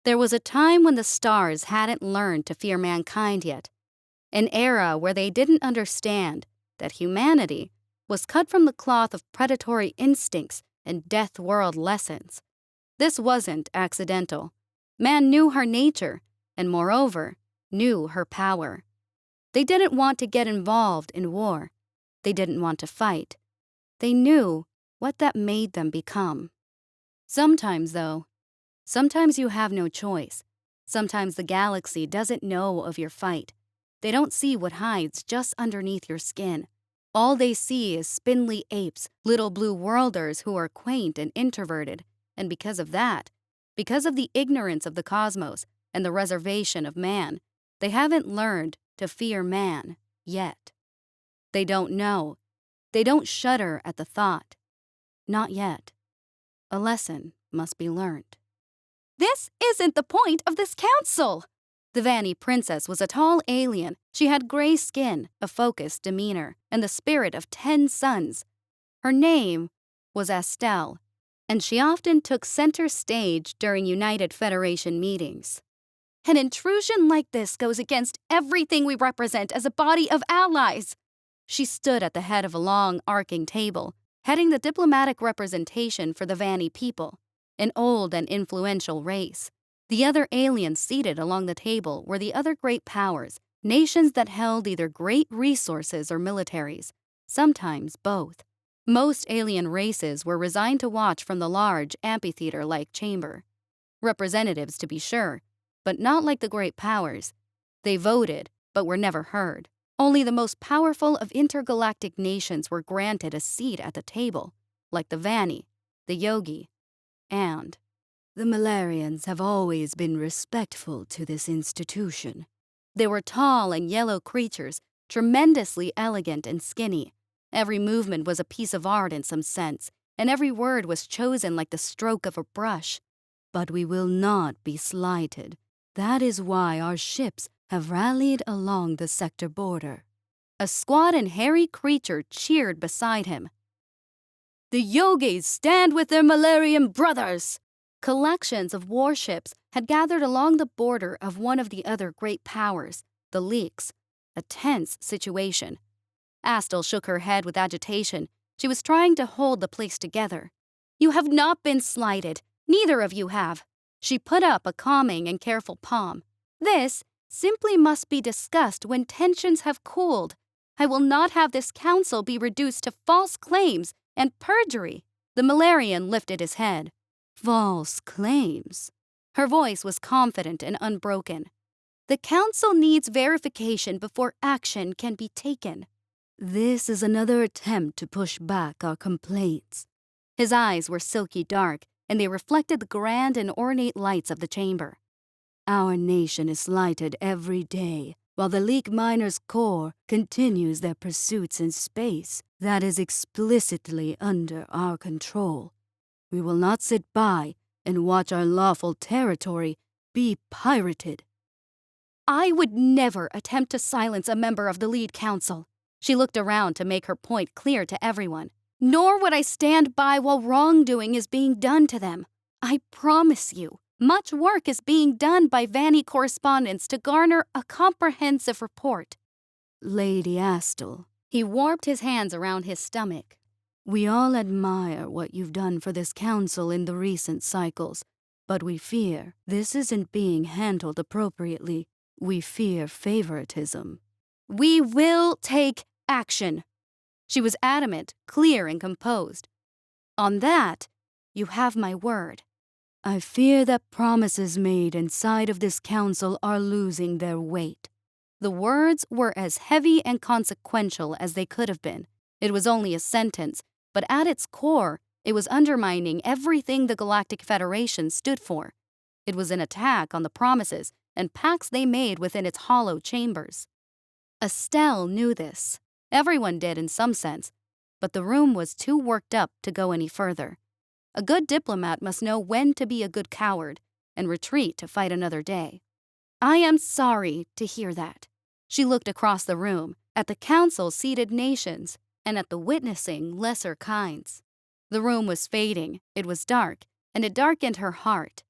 There was a time when the stars hadn't learned to fear mankind yet, an era where they didn't understand that humanity was cut from the cloth of predatory instincts and death world lessons. This wasn't accidental. Man knew her nature, and moreover, knew her power. They didn't want to get involved in war. They didn't want to fight. They knew what that made them become. Sometimes, though, sometimes you have no choice. Sometimes the galaxy doesn't know of your fight. They don't see what hides just underneath your skin. All they see is spindly apes, little blue worlders who are quaint and introverted. And because of that, because of the ignorance of the cosmos and the reservation of man, they haven't learned to fear man yet. They don't know. They don't shudder at the thought. Not yet. A lesson must be learned. This isn't the point of this council! The Vanny princess was a tall alien. She had gray skin, a focused demeanor, and the spirit of 10 sons. Her name was Estelle, and she often took center stage during United Federation meetings. An intrusion like this goes against everything we represent as a body of allies. She stood at the head of a long, arcing table, heading the diplomatic representation for the Vanny people, an old and influential race. The other aliens seated along the table were the other great powers, nations that held either great resources or militaries, sometimes both. Most alien races were resigned to watch from the large, amphitheater-like chamber. Representatives, to be sure, but not like the great powers. They voted, but were never heard. Only the most powerful of intergalactic nations were granted a seat at the table, like the Vanny, the Yogi, and the Malarians have always been respectful to this institution. They were tall and yellow creatures, tremendously elegant and skinny. Every movement was a piece of art in some sense, and every word was chosen like the stroke of a brush. But we will not be slighted. That is why our ships have rallied along the sector border. A squat and hairy creature cheered beside him. The Yogis stand with their Malarian brothers! Collections of warships had gathered along the border of one of the other great powers, the Leaks. A tense situation. Astel shook her head with agitation. She was trying to hold the place together. You have not been slighted. Neither of you have. She put up a calming and careful palm. This simply must be discussed when tensions have cooled. I will not have this council be reduced to false claims and perjury. The Malarian lifted his head. False claims? Her voice was confident and unbroken. The council needs verification before action can be taken. This is another attempt to push back our complaints. His eyes were silky dark, and they reflected the grand and ornate lights of the chamber. Our nation is slighted every day, while the League Miners Corps continues their pursuits in space that is explicitly under our control. We will not sit by and watch our lawful territory be pirated. I would never attempt to silence a member of the lead council. She looked around to make her point clear to everyone. Nor would I stand by while wrongdoing is being done to them. I promise you, much work is being done by Vanny correspondents to garner a comprehensive report. Lady Astel, he warped his hands around his stomach. We all admire what you've done for this council in the recent cycles, but we fear this isn't being handled appropriately. We fear favoritism. We will take action. She was adamant, clear, and composed. On that, you have my word. I fear that promises made inside of this council are losing their weight. The words were as heavy and consequential as they could have been. It was only a sentence, but at its core, it was undermining everything the Galactic Federation stood for. It was an attack on the promises and pacts they made within its hollow chambers. Estelle knew this. Everyone did in some sense, but the room was too worked up to go any further. A good diplomat must know when to be a good coward and retreat to fight another day. I am sorry to hear that. She looked across the room at the council-seated nations and at the witnessing lesser kinds. The room was fading, it was dark, and it darkened her heart.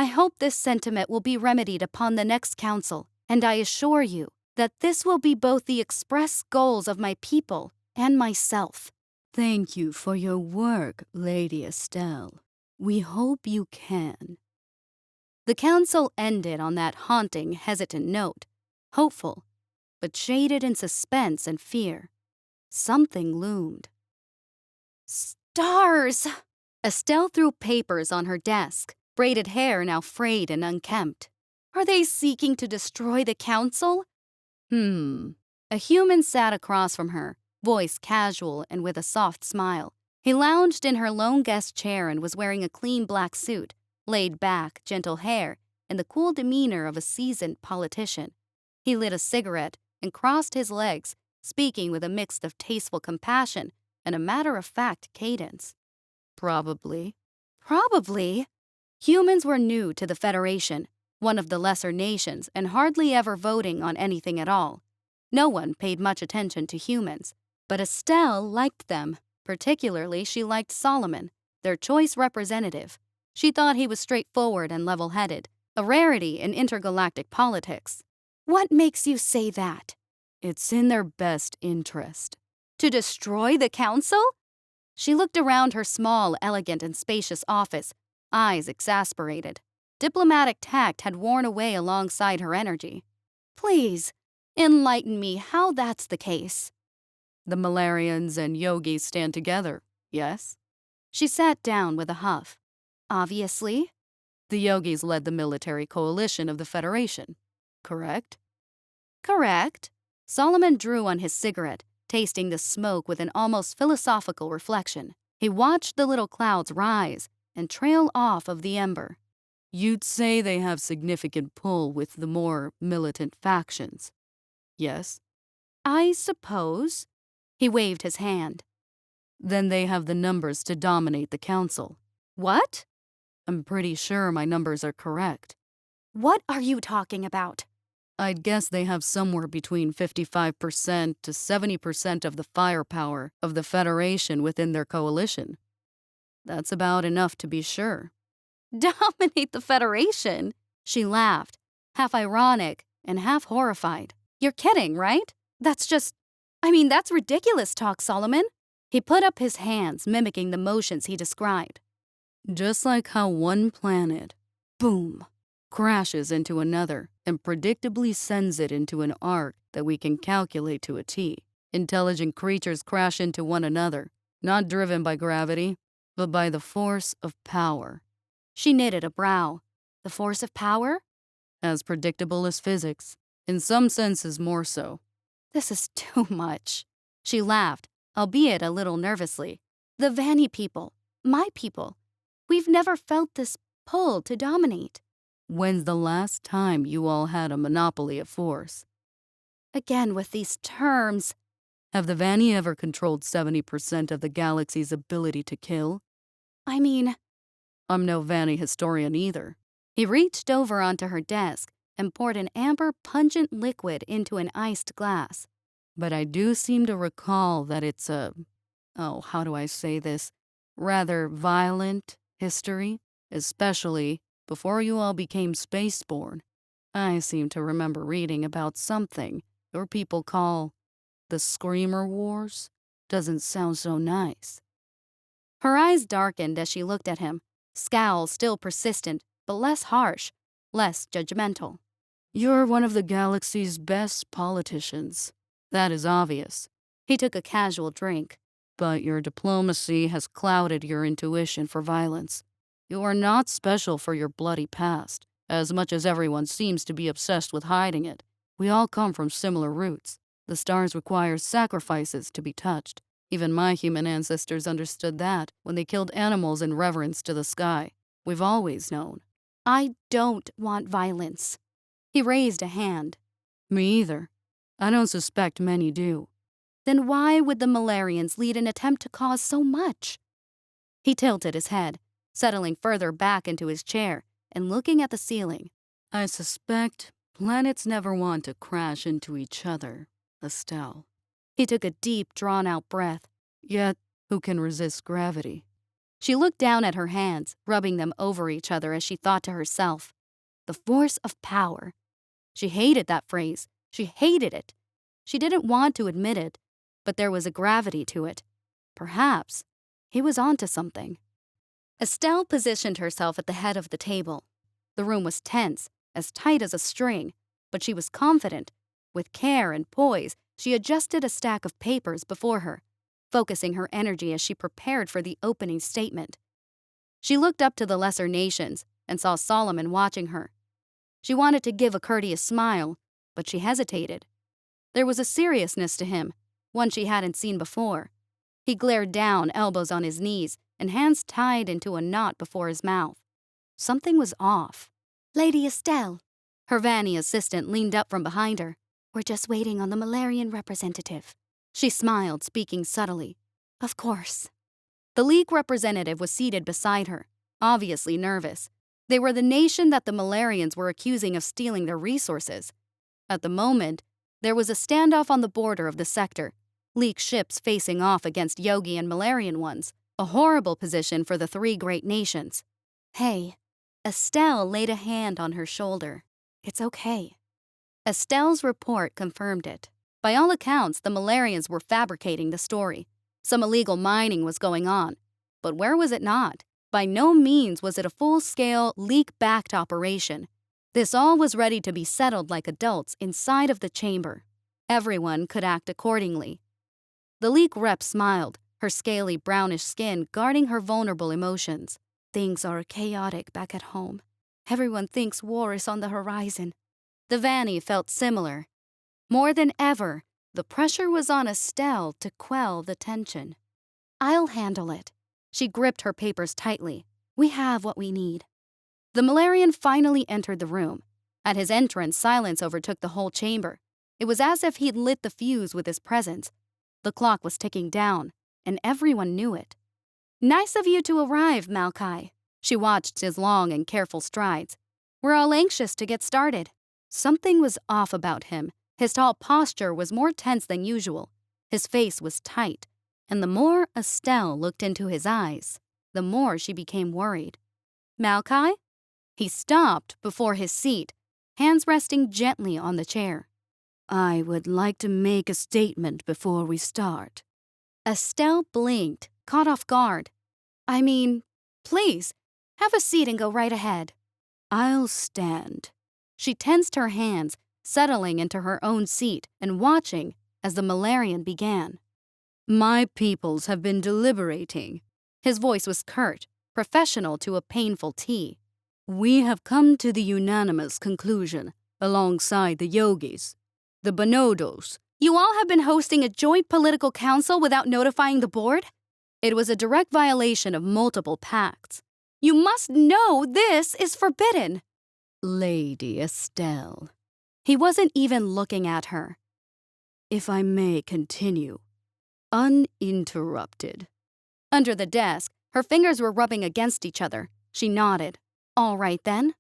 I hope this sentiment will be remedied upon the next council, and I assure you that this will be both the express goals of my people and myself. Thank you for your work, Lady Estelle. We hope you can. The council ended on that haunting, hesitant note, hopeful, but shaded in suspense and fear. Something loomed. Stars! Estelle threw papers on her desk, braided hair now frayed and unkempt. Are they seeking to destroy the council? A human sat across from her, voice casual and with a soft smile. He lounged in her lone guest chair and was wearing a clean black suit, laid back, gentle hair, and the cool demeanor of a seasoned politician. He lit a cigarette and crossed his legs, speaking with a mix of tasteful compassion and a matter-of-fact cadence. Probably. Humans were new to the Federation, one of the lesser nations, and hardly ever voting on anything at all. No one paid much attention to humans, but Estelle liked them. Particularly, she liked Solomon, their choice representative. She thought he was straightforward and level-headed, a rarity in intergalactic politics. What makes you say that? It's in their best interest. To destroy the council? She looked around her small, elegant, and spacious office, eyes exasperated. Diplomatic tact had worn away alongside her energy. Please, enlighten me how that's the case. The Malarians and yogis stand together, yes? She sat down with a huff. Obviously. The yogis led the military coalition of the Federation, correct? Correct. Solomon drew on his cigarette, tasting the smoke with an almost philosophical reflection. He watched the little clouds rise and trail off of the ember. You'd say they have significant pull with the more militant factions. Yes? I suppose. He waved his hand. Then they have the numbers to dominate the council. What? I'm pretty sure my numbers are correct. What are you talking about? I'd guess they have somewhere between 55% to 70% of the firepower of the Federation within their coalition. That's about enough to be sure. Dominate the Federation? She laughed, half ironic and half horrified. You're kidding, right? That's ridiculous talk, Solomon. He put up his hands, mimicking the motions he described. Just like how one planet, boom, crashes into another and predictably sends it into an arc that we can calculate to a T. Intelligent creatures crash into one another, not driven by gravity, but by the force of power. She knitted a brow. The force of power? As predictable as physics. In some senses more so. This is too much. She laughed, albeit a little nervously. The Vanny people, my people, we've never felt this pull to dominate. When's the last time you all had a monopoly of force? Again with these terms. Have the Vanny ever controlled 70% of the galaxy's ability to kill? I'm no Vanny historian either. He reached over onto her desk and poured an amber pungent liquid into an iced glass. But I do seem to recall that it's how do I say this, rather violent history, especially before you all became spaceborne. I seem to remember reading about something your people call the Screamer Wars. Doesn't sound so nice. Her eyes darkened as she looked at him, scowl still persistent, but less harsh, less judgmental. You're one of the galaxy's best politicians. That is obvious. He took a casual drink. But your diplomacy has clouded your intuition for violence. You are not special for your bloody past, as much as everyone seems to be obsessed with hiding it. We all come from similar roots. The stars require sacrifices to be touched. Even my human ancestors understood that when they killed animals in reverence to the sky. We've always known. I don't want violence. He raised a hand. Me either. I don't suspect many do. Then why would the Malarians lead an attempt to cause so much? He tilted his head, settling further back into his chair and looking at the ceiling. I suspect planets never want to crash into each other, Estelle. He took a deep, drawn-out breath. Yet, who can resist gravity? She looked down at her hands, rubbing them over each other as she thought to herself, the force of power. She hated that phrase. She hated it. She didn't want to admit it, but there was a gravity to it. Perhaps he was onto something. Estelle positioned herself at the head of the table. The room was tense, as tight as a string, but she was confident. With care and poise, she adjusted a stack of papers before her, focusing her energy as she prepared for the opening statement. She looked up to the lesser nations and saw Solomon watching her. She wanted to give a courteous smile, but she hesitated. There was a seriousness to him, one she hadn't seen before. He glared down, elbows on his knees, and hands tied into a knot before his mouth. Something was off. "Lady Estelle," her Vanny assistant leaned up from behind her. "We're just waiting on the Malarian representative." She smiled, speaking subtly. "Of course." The League representative was seated beside her, obviously nervous. They were the nation that the Malarians were accusing of stealing their resources. At the moment, there was a standoff on the border of the sector, League ships facing off against Yogi and Malarian ones, a horrible position for the three great nations. "Hey," Estelle laid a hand on her shoulder. "It's okay." Estelle's report confirmed it. By all accounts, the Malarians were fabricating the story. Some illegal mining was going on. But where was it not? By no means was it a full-scale, League-backed operation. This all was ready to be settled like adults inside of the chamber. Everyone could act accordingly. The League rep smiled, her scaly brownish skin guarding her vulnerable emotions. "Things are chaotic back at home. Everyone thinks war is on the horizon." The Vanny felt similar. More than ever, the pressure was on Estelle to quell the tension. "I'll handle it." She gripped her papers tightly. "We have what we need." The Malarian finally entered the room. At his entrance, silence overtook the whole chamber. It was as if he'd lit the fuse with his presence. The clock was ticking down, and everyone knew it. "Nice of you to arrive, Malkai." She watched his long and careful strides. "We're all anxious to get started." Something was off about him. His tall posture was more tense than usual. His face was tight, and the more Estelle looked into his eyes, the more she became worried. "Malkai?" He stopped before his seat, hands resting gently on the chair. "I would like to make a statement before we start." Estelle blinked, caught off guard. Please, have a seat and go right ahead." "I'll stand." She tensed her hands, settling into her own seat and watching as the Malarian began. "My peoples have been deliberating." His voice was curt, professional to a painful T. "We have come to the unanimous conclusion, alongside the Yogis, the Bonodos." "You all have been hosting a joint political council without notifying the board?" It was a direct violation of multiple pacts. "You must know this is forbidden." "Lady Estelle." He wasn't even looking at her. "If I may continue, uninterrupted." Under the desk, her fingers were rubbing against each other. She nodded. "All right then."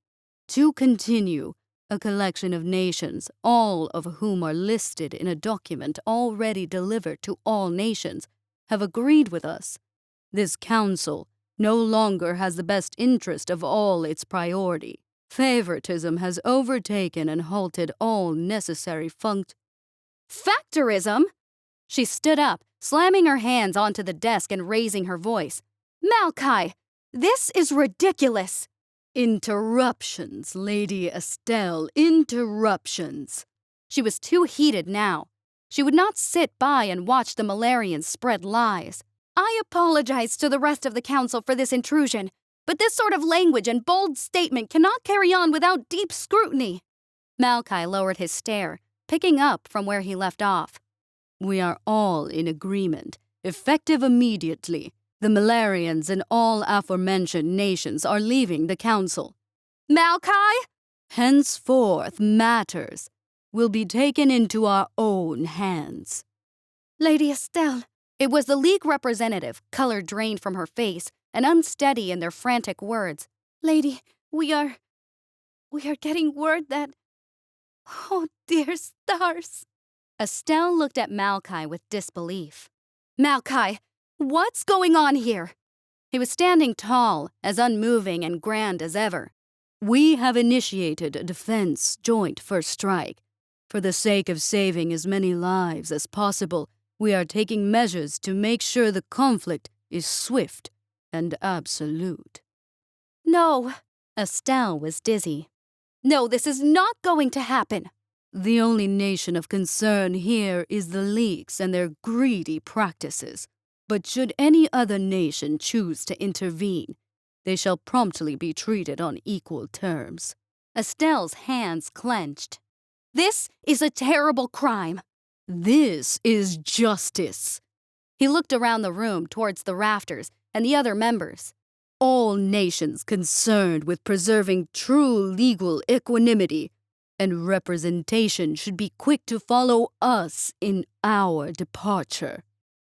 "To continue, a collection of nations, all of whom are listed in a document already delivered to all nations, have agreed with us. This council no longer has the best interest of all its priority. Favoritism has overtaken and halted all necessary Factorism?" She stood up, slamming her hands onto the desk and raising her voice. "Malkai, this is ridiculous." "Interruptions, Lady Estelle, interruptions." She was too heated now. She would not sit by and watch the Malarians spread lies. "I apologize to the rest of the council for this intrusion, but this sort of language and bold statement cannot carry on without deep scrutiny." Malkai lowered his stare, picking up from where he left off. "We are all in agreement, effective immediately. The Malarians and all aforementioned nations are leaving the council." "Malkai?" "Henceforth matters will be taken into our own hands." "Lady Estelle." It was the League representative, color drained from her face and unsteady in their frantic words. "Lady, we are getting word that... Oh, dear stars." Estelle looked at Malkai with disbelief. "Malkai, what's going on here?" He was standing tall, as unmoving and grand as ever. "We have initiated a defense joint first strike. For the sake of saving as many lives as possible, we are taking measures to make sure the conflict is swift and absolute." No. Estelle was dizzy. No, this is not going to happen. "The only nation of concern here is the leaks and their greedy practices. But should any other nation choose to intervene, they shall promptly be treated on equal terms." Estelle's hands clenched. This is a terrible crime. "This is justice." He looked around the room towards the rafters and the other members. "All nations concerned with preserving true legal equanimity and representation should be quick to follow us in our departure."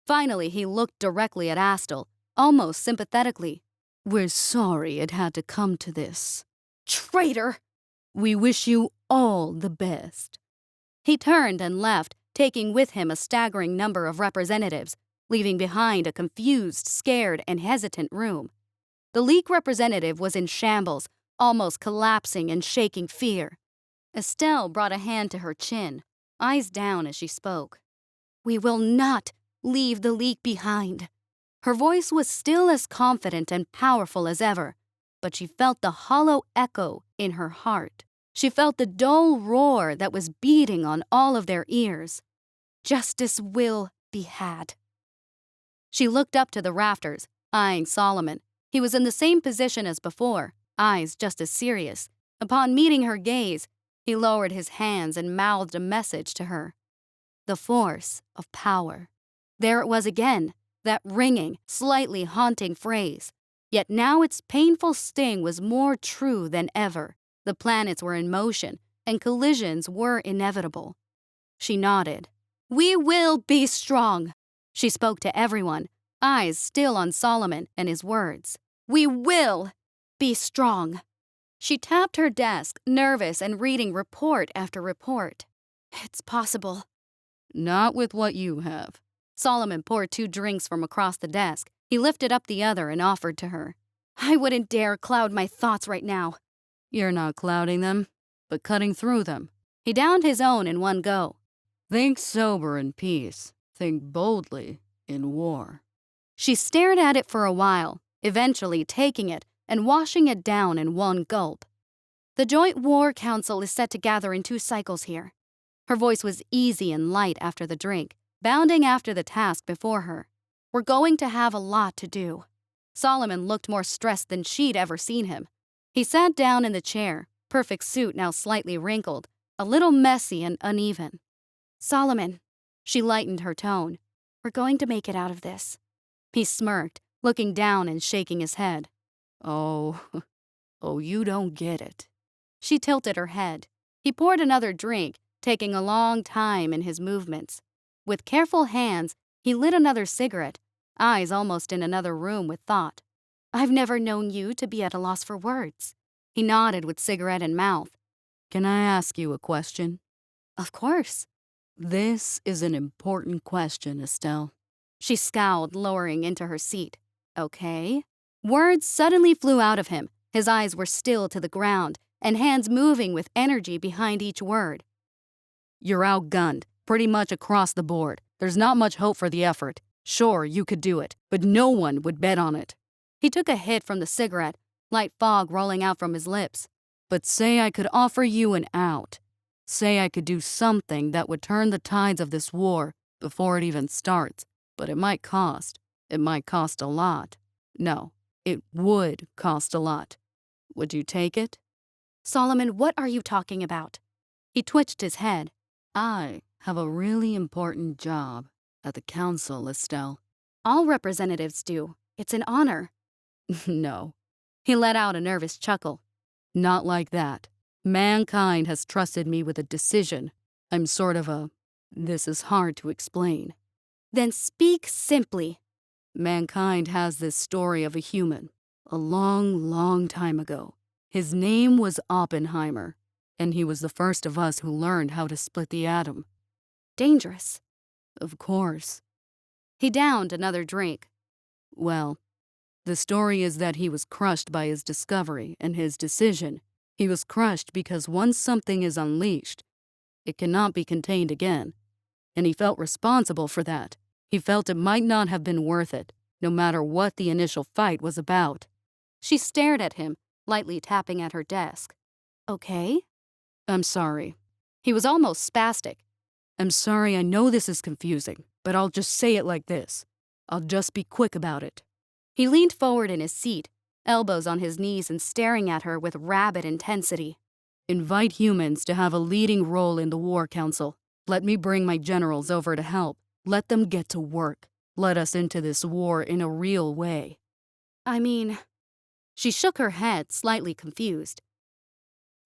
Finally, he looked directly at Astel, almost sympathetically. "We're sorry it had to come to this." Traitor! "We wish you all the best." He turned and left, taking with him a staggering number of representatives, leaving behind a confused, scared, and hesitant room. The leak representative was in shambles, almost collapsing and shaking fear. Estelle brought a hand to her chin, eyes down as she spoke. "We will not leave the leak behind." Her voice was still as confident and powerful as ever, but she felt the hollow echo in her heart. She felt the dull roar that was beating on all of their ears. Justice will be had. She looked up to the rafters, eyeing Solomon. He was in the same position as before, eyes just as serious. Upon meeting her gaze, he lowered his hands and mouthed a message to her. The force of power. There it was again, that ringing, slightly haunting phrase. Yet now its painful sting was more true than ever. The planets were in motion, and collisions were inevitable. She nodded. "We will be strong." She spoke to everyone, eyes still on Solomon and his words. "We will be strong." She tapped her desk, nervous and reading report after report. "It's possible." "Not with what you have." Solomon poured 2 drinks from across the desk. He lifted up the other and offered to her. "I wouldn't dare cloud my thoughts right now." "You're not clouding them, but cutting through them." He downed his own in one go. "Think sober in peace. Think boldly in war." She stared at it for a while, eventually taking it and washing it down in one gulp. "The Joint War Council is set to gather in 2 cycles here." Her voice was easy and light after the drink, bounding after the task before her. "We're going to have a lot to do." Solomon looked more stressed than she'd ever seen him. He sat down in the chair, perfect suit now slightly wrinkled, a little messy and uneven. "Solomon," she lightened her tone, "we're going to make it out of this." He smirked, looking down and shaking his head. Oh, you don't get it." She tilted her head. He poured another drink, taking a long time in his movements. With careful hands, he lit another cigarette, eyes almost in another room with thought. "I've never known you to be at a loss for words." He nodded with cigarette in mouth. "Can I ask you a question?" "Of course." "This is an important question, Estelle." She scowled, lowering into her seat. "Okay." Words suddenly flew out of him. His eyes were still to the ground, and hands moving with energy behind each word. "You're outgunned, pretty much across the board. There's not much hope for the effort. Sure, you could do it, but no one would bet on it." He took a hit from the cigarette, light fog rolling out from his lips. "But say I could offer you an out. Say I could do something that would turn the tides of this war before it even starts. But it might cost. It might cost a lot. No, it would cost a lot. Would you take it?" "Solomon, what are you talking about?" He twitched his head. "I have a really important job at the council, Estelle." "All representatives do. It's an honor." "No." He let out a nervous chuckle. "Not like that. Mankind has trusted me with a decision. I'm sort of a... This is hard to explain." "Then speak simply." Mankind has this story of a human, a long, long time ago. His name was Oppenheimer, and he was the first of us who learned how to split the atom. "Dangerous." "Of course." He downed another drink. "Well, The story is that he was crushed by his discovery and his decision. He was crushed because once something is unleashed, it cannot be contained again. And he felt responsible for that. He felt it might not have been worth it, no matter what the initial fight was about. She stared at him, lightly tapping at her desk. Okay? I'm sorry. He was almost spastic. I'm sorry, I know this is confusing, but I'll just say it like this. I'll just be quick about it. He leaned forward in his seat, elbows on his knees and staring at her with rabid intensity. Invite humans to have a leading role in the War Council. Let me bring my generals over to help. Let them get to work. Let us into this war in a real way. I mean... She shook her head, slightly confused.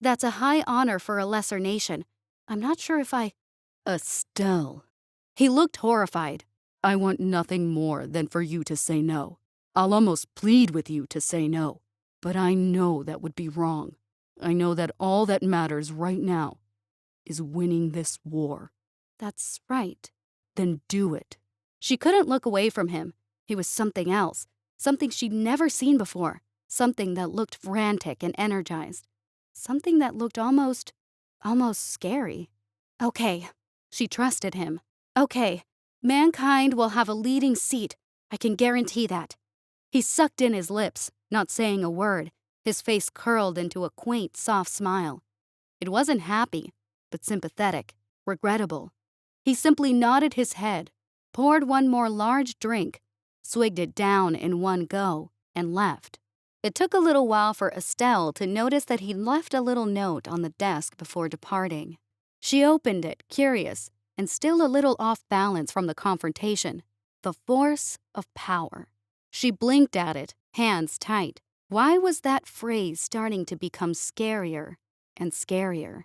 That's a high honor for a lesser nation. I'm not sure if I... Estelle. He looked horrified. I want nothing more than for you to say no. I'll almost plead with you to say no. But I know that would be wrong. I know that all that matters right now is winning this war. That's right. Then do it. She couldn't look away from him. He was something else, something she'd never seen before, something that looked frantic and energized, something that looked almost scary. Okay, she trusted him. Okay, mankind will have a leading seat. I can guarantee that. He sucked in his lips, not saying a word, his face curled into a quaint, soft smile. It wasn't happy, but sympathetic, regrettable. He simply nodded his head, poured one more large drink, swigged it down in one go, and left. It took a little while for Estelle to notice that he'd left a little note on the desk before departing. She opened it, curious, and still a little off balance from the confrontation. The force of power. She blinked at it, hands tight. Why was that phrase starting to become scarier and scarier?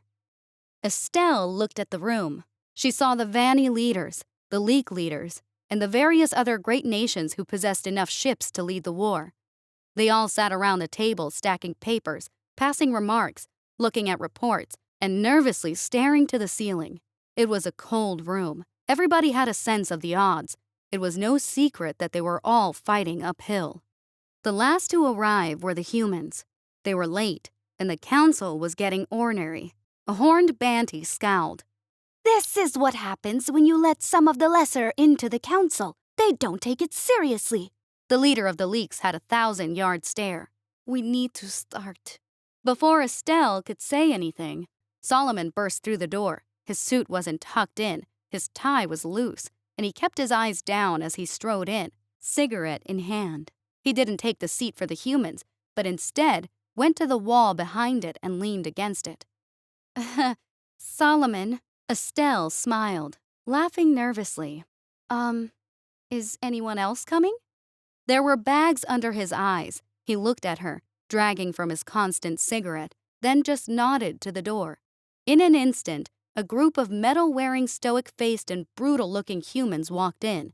Estelle looked at the room. She saw the Vanny leaders, the Leak leaders, and the various other great nations who possessed enough ships to lead the war. They all sat around the table stacking papers, passing remarks, looking at reports, and nervously staring to the ceiling. It was a cold room. Everybody had a sense of the odds. It was no secret that they were all fighting uphill. The last to arrive were the humans. They were late, and the council was getting ornery. A horned Banty scowled. This is what happens when you let some of the lesser into the council. They don't take it seriously. The leader of the Leaks had a 1,000-yard stare. We need to start. Before Estelle could say anything, Solomon burst through the door. His suit wasn't tucked in, his tie was loose, and he kept his eyes down as he strode in, cigarette in hand. He didn't take the seat for the humans, but instead went to the wall behind it and leaned against it. Solomon, Estelle smiled, laughing nervously. Is anyone else coming? There were bags under his eyes. He looked at her, dragging from his constant cigarette, then just nodded to the door. In an instant, a group of medal-wearing, stoic-faced and brutal-looking humans walked in.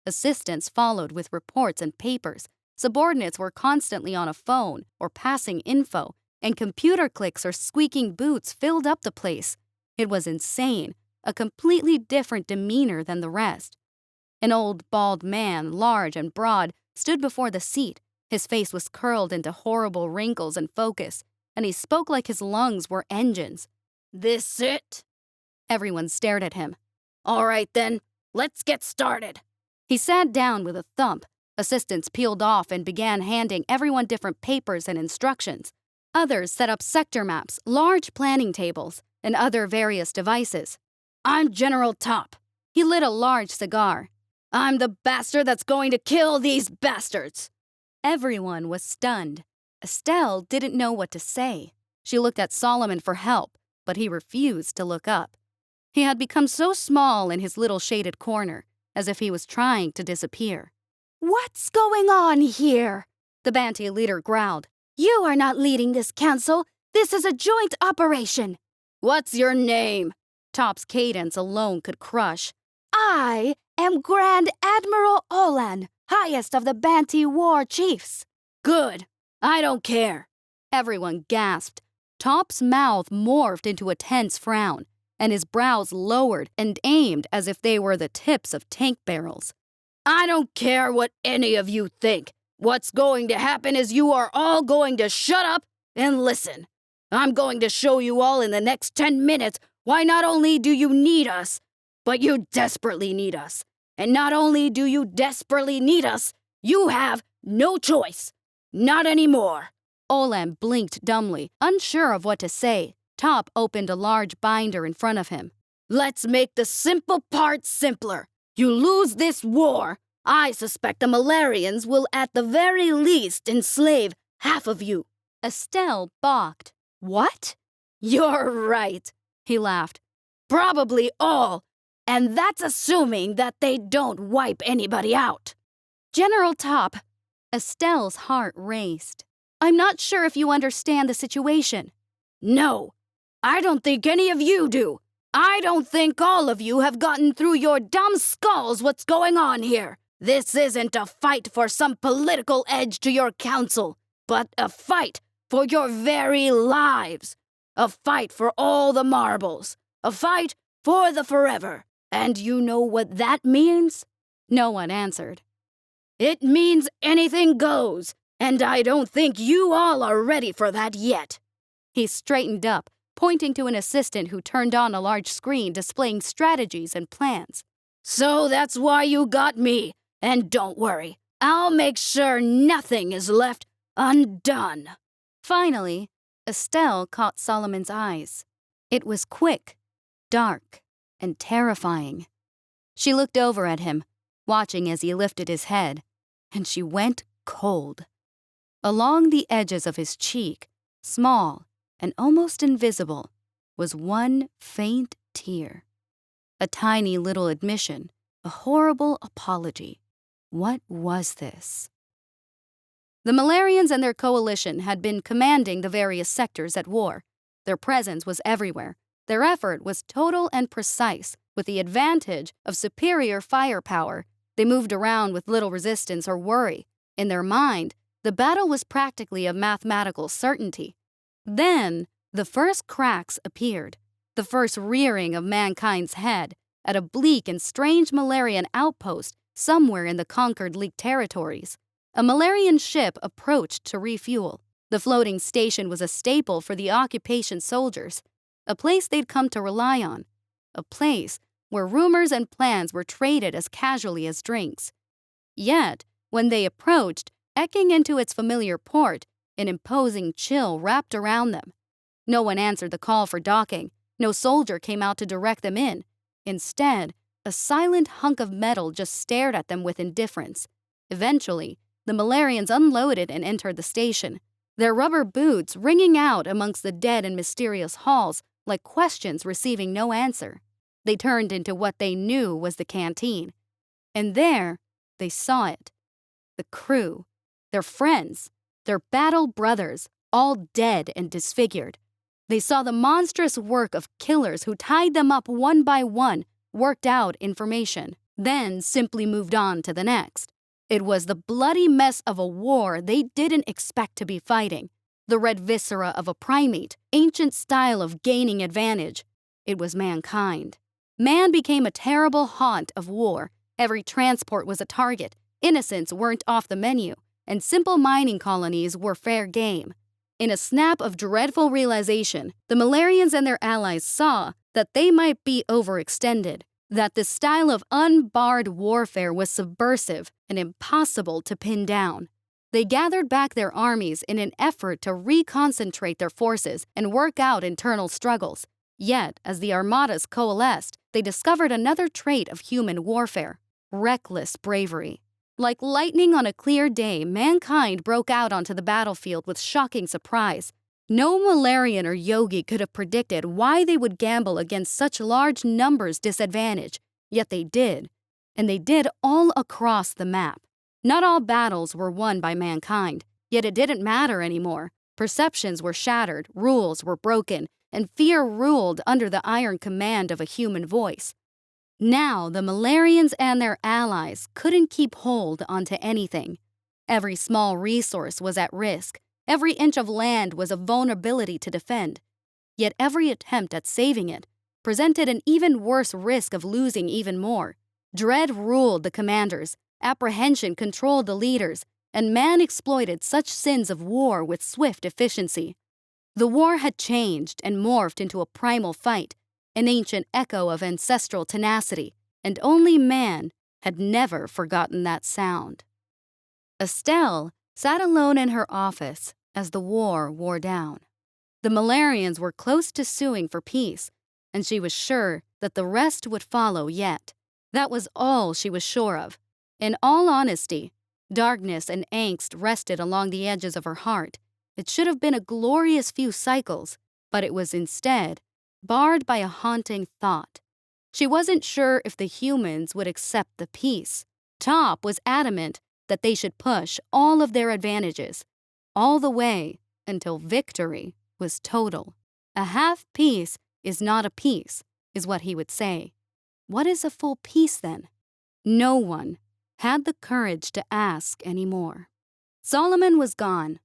Assistants followed with reports and papers. Subordinates were constantly on a phone or passing info, and computer clicks or squeaking boots filled up the place. It was insane, a completely different demeanor than the rest. An old, bald man, large and broad, stood before the seat. His face was curled into horrible wrinkles and focus, and he spoke like his lungs were engines. This it? Everyone stared at him. All right then, let's get started. He sat down with a thump. Assistants peeled off and began handing everyone different papers and instructions. Others set up sector maps, large planning tables, and other various devices. I'm General Top. He lit a large cigar. I'm the bastard that's going to kill these bastards. Everyone was stunned. Estelle didn't know what to say. She looked at Solomon for help, but he refused to look up. He had become so small in his little shaded corner, as if he was trying to disappear. What's going on here? The Banty leader growled. You are not leading this council. This is a joint operation. What's your name? Top's cadence alone could crush. I am Grand Admiral Olan, highest of the Banty war chiefs. Good. I don't care. Everyone gasped. Top's mouth morphed into a tense frown, and his brows lowered and aimed as if they were the tips of tank barrels. I don't care what any of you think. What's going to happen is you are all going to shut up and listen. I'm going to show you all in the next 10 minutes why not only do you need us, but you desperately need us. And not only do you desperately need us, you have no choice. Not anymore. Olam blinked dumbly, unsure of what to say. Top opened a large binder in front of him. Let's make the simple part simpler. You lose this war. I suspect the Malarians will at the very least enslave half of you. Estelle balked. What? You're right, he laughed. Probably all. And that's assuming that they don't wipe anybody out. General Top. Estelle's heart raced. I'm not sure if you understand the situation. No, I don't think any of you do. I don't think all of you have gotten through your dumb skulls what's going on here. This isn't a fight for some political edge to your council, but a fight for your very lives. A fight for all the marbles. A fight for the forever. And you know what that means? No one answered. It means anything goes, and I don't think you all are ready for that yet. He straightened up, pointing to an assistant who turned on a large screen displaying strategies and plans. So that's why you got me, and don't worry, I'll make sure nothing is left undone. Finally, Estelle caught Solomon's eyes. It was quick, dark, and terrifying. She looked over at him, watching as he lifted his head, and she went cold. Along the edges of his cheek, small and almost invisible, was one faint tear. A tiny little admission, a horrible apology. What was this? The Malarians and their coalition had been commanding the various sectors at war. Their presence was everywhere. Their effort was total and precise, with the advantage of superior firepower. They moved around with little resistance or worry. In their mind, the battle was practically a mathematical certainty. Then, the first cracks appeared, the first rearing of mankind's head at a bleak and strange Malarian outpost somewhere in the conquered League territories. A Malarian ship approached to refuel. The floating station was a staple for the occupation soldiers, a place they'd come to rely on, a place where rumors and plans were traded as casually as drinks. Yet, when they approached, eking into its familiar port, an imposing chill wrapped around them. No one answered the call for docking. No soldier came out to direct them in. Instead, a silent hunk of metal just stared at them with indifference. Eventually, the Malarians unloaded and entered the station, their rubber boots ringing out amongst the dead and mysterious halls like questions receiving no answer. They turned into what they knew was the canteen. And there, they saw it. The crew, their friends, their battle brothers, all dead and disfigured. They saw the monstrous work of killers who tied them up one by one, worked out information, then simply moved on to the next. It was the bloody mess of a war they didn't expect to be fighting, the red viscera of a primate, ancient style of gaining advantage. It was mankind. Man became a terrible haunt of war. Every transport was a target, innocents weren't off the menu, and simple mining colonies were fair game. In a snap of dreadful realization, the Malarians and their allies saw that they might be overextended, that this style of unbarred warfare was subversive and impossible to pin down. They gathered back their armies in an effort to reconcentrate their forces and work out internal struggles. Yet, as the armadas coalesced, they discovered another trait of human warfare: reckless bravery. Like lightning on a clear day, mankind broke out onto the battlefield with shocking surprise. No Malarian or Yogi could have predicted why they would gamble against such large numbers disadvantage, yet they did. And they did all across the map. Not all battles were won by mankind, yet it didn't matter anymore. Perceptions were shattered, rules were broken, and fear ruled under the iron command of a human voice. Now, the Malarians and their allies couldn't keep hold onto anything. Every small resource was at risk. Every inch of land was a vulnerability to defend. Yet every attempt at saving it presented an even worse risk of losing even more. Dread ruled the commanders. Apprehension controlled the leaders. and man exploited such sins of war with swift efficiency. The war had changed and morphed into a primal fight, an ancient echo of ancestral tenacity, and only man had never forgotten that sound. Estelle sat alone in her office as the war wore down. The Malarians were close to suing for peace, and she was sure that the rest would follow yet. That was all she was sure of. In all honesty, darkness and angst rested along the edges of her heart. It should have been a glorious few cycles, but it was instead barred by a haunting thought. She wasn't sure if the humans would accept the peace. Top was adamant that they should push all of their advantages, all the way until victory was total. A half peace is not a peace, is what he would say. What is a full peace then? No one had the courage to ask anymore. Solomon was gone.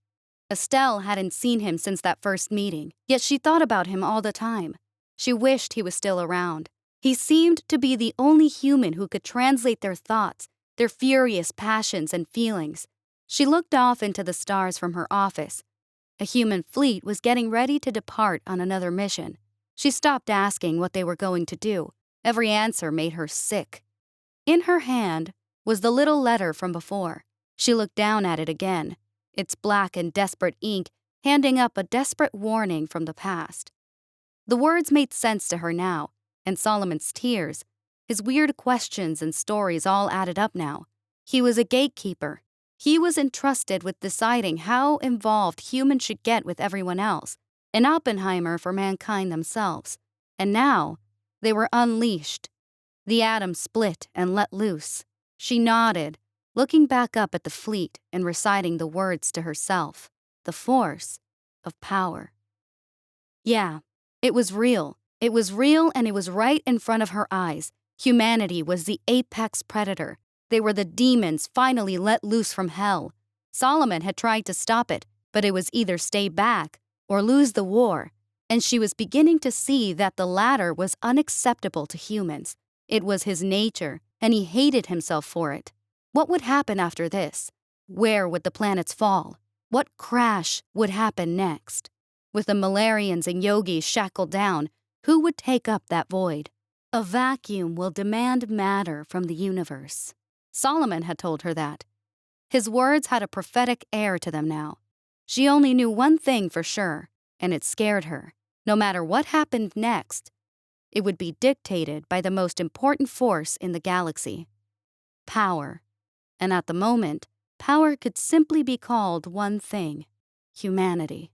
Estelle hadn't seen him since that first meeting, yet she thought about him all the time. She wished he was still around. He seemed to be the only human who could translate their thoughts, their furious passions and feelings. She looked off into the stars from her office. A human fleet was getting ready to depart on another mission. She stopped asking what they were going to do. Every answer made her sick. In her hand was the little letter from before. She looked down at it again, its black and desperate ink handing up a desperate warning from the past. The words made sense to her now, and Solomon's tears, his weird questions and stories all added up now. He was a gatekeeper. He was entrusted with deciding how involved humans should get with everyone else, an Oppenheimer for mankind themselves. And now, they were unleashed. The atom split and let loose. She nodded, looking back up at the fleet and reciting the words to herself. The force of power. Yeah, it was real. It was real, and it was right in front of her eyes. Humanity was the apex predator. They were the demons finally let loose from hell. Solomon had tried to stop it, but it was either stay back or lose the war, and she was beginning to see that the latter was unacceptable to humans. It was his nature, and he hated himself for it. What would happen after this? Where would the planets fall? What crash would happen next? With the Malarians and yogis shackled down, who would take up that void? A vacuum will demand matter from the universe. Solomon had told her that. His words had a prophetic air to them now. She only knew one thing for sure, and it scared her. No matter what happened next, it would be dictated by the most important force in the galaxy: power. And at the moment, power could simply be called one thing: humanity.